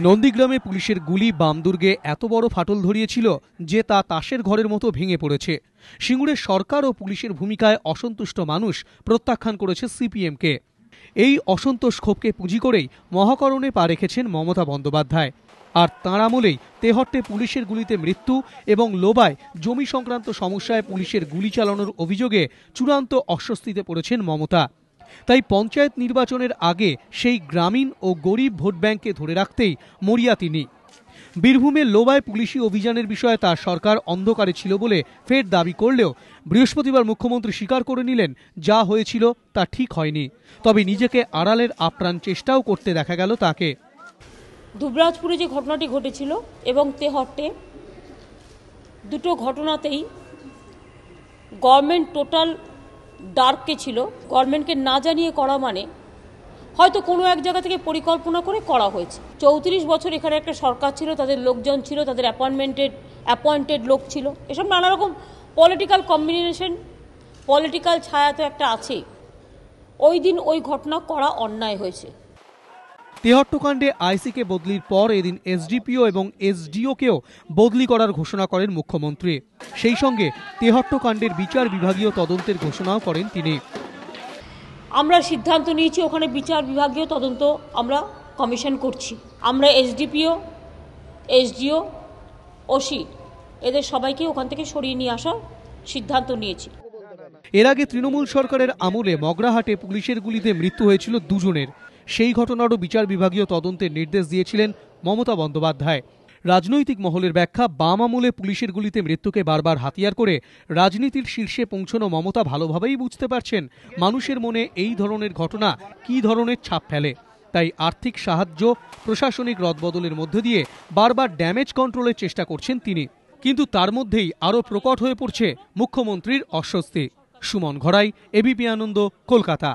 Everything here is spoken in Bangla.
নন্দীগ্রামে পুলিশের গুলি বামদুর্গে এত বড় ফাটল ধরিয়েছিল যে তা তাসের ঘরের মতো ভেঙে পড়েছে। সিঙ্গুরের সরকার ও পুলিশের ভূমিকায় অসন্তুষ্ট মানুষ প্রত্যাখ্যান করেছে সিপিএমকে। এই অসন্তোষ ক্ষোভকে পুঁজি করেই মহাকরণে পা রেখেছেন মমতা বন্দ্যোপাধ্যায়। আর তাঁর আমলেই তেহট্টে পুলিশের গুলিতে মৃত্যু এবং লোবায় জমি সংক্রান্ত সমস্যায় পুলিশের গুলি চালানোর অভিযোগে চূড়ান্ত অস্বস্তিতে পড়েছেন মমতা। তাই পঞ্চায়েত নির্বাচনের আগে সেই গ্রামীণ ও গরিব ভোট ব্যাংককে ধরে রাখতেই মরিয়া তিনি। বীরভূমের লোবায় পুলিশি অভিযানের বিষয়ে তার সরকার অন্ধকারে ছিল বলে ফের দাবি করলেও বৃহস্পতিবার মুখ্যমন্ত্রী স্বীকার করে নিলেন যা হয়েছিল তা ঠিক হয়নি, তবে নিজেকে আড়ালের আপ্রাণ চেষ্টাও করতে দেখা গেল তাকে। দুবরাজপুরে যে ঘটনাটি ঘটেছিল এবং তেহট্টে, দুটো ঘটনাতেই গভর্নমেন্ট টোটাল ডার্কে ছিল। গভর্নমেন্টকে না জানিয়ে করা মানে হয়তো কোনো এক জায়গা থেকে পরিকল্পনা করে করা হয়েছে। 34 বছর এখানে একটা সরকার ছিল, তাদের লোকজন ছিল, তাদের অ্যাপয়েন্টেড লোক ছিল, এসব নানা রকম পলিটিক্যাল কম্বিনেশন, পলিটিক্যাল ছায়া তো একটা আছে। ওই দিন ওই ঘটনা করা অন্যায় হয়েছে। তেহট্টকাণ্ডে আইসিকে বদলির পর এদিন এসডিপিও এবং এসডিওকেও বদলি করার ঘোষণা করেন মুখ্যমন্ত্রী। সেই সঙ্গে তেহট্টকাণ্ডের বিচার বিভাগীয় তদন্তের ঘোষণাও করেন তিনি। আমরা সিদ্ধান্ত নিয়েছি ওখানে বিচার বিভাগীয় তদন্ত আমরা কমিশন করছি। আমরা এসডিপিও, এসডিও, ওসি এদের সবাইকে ওখান থেকে সরিয়ে নিয়ে আসার সিদ্ধান্ত নিয়েছি। এর আগে তৃণমূল সরকারের আমলে মগরাহাটে পুলিশের গুলিতে মৃত্যু হয়েছিল দুজনের। সেই ঘটনারও বিচার বিভাগীয় তদন্তের নির্দেশ দিয়েছিলেন মমতা বন্দ্যোপাধ্যায়। রাজনৈতিক মহলের ব্যাখ্যা, বাম আমলে পুলিশের গুলিতে মৃত্যুকে বারবার হাতিয়ার করে রাজনীতির শীর্ষে পৌঁছানো মমতা ভালোভাবেই বুঝতে পারছেন মানুষের মনে এই ধরনের ঘটনা কী ধরনের ছাপ ফেলে। তাই আর্থিক সাহায্য, প্রশাসনিক রদবদলের মধ্যে দিয়ে বারবার ড্যামেজ কন্ট্রোলের চেষ্টা করছেন তিনি। কিন্তু তার মধ্যেই আরও প্রকট হয়ে পড়ছে মুখ্যমন্ত্রীর অস্বস্তি। সুমন ঘড়াই, এবিপি আনন্দ, কলকাতা।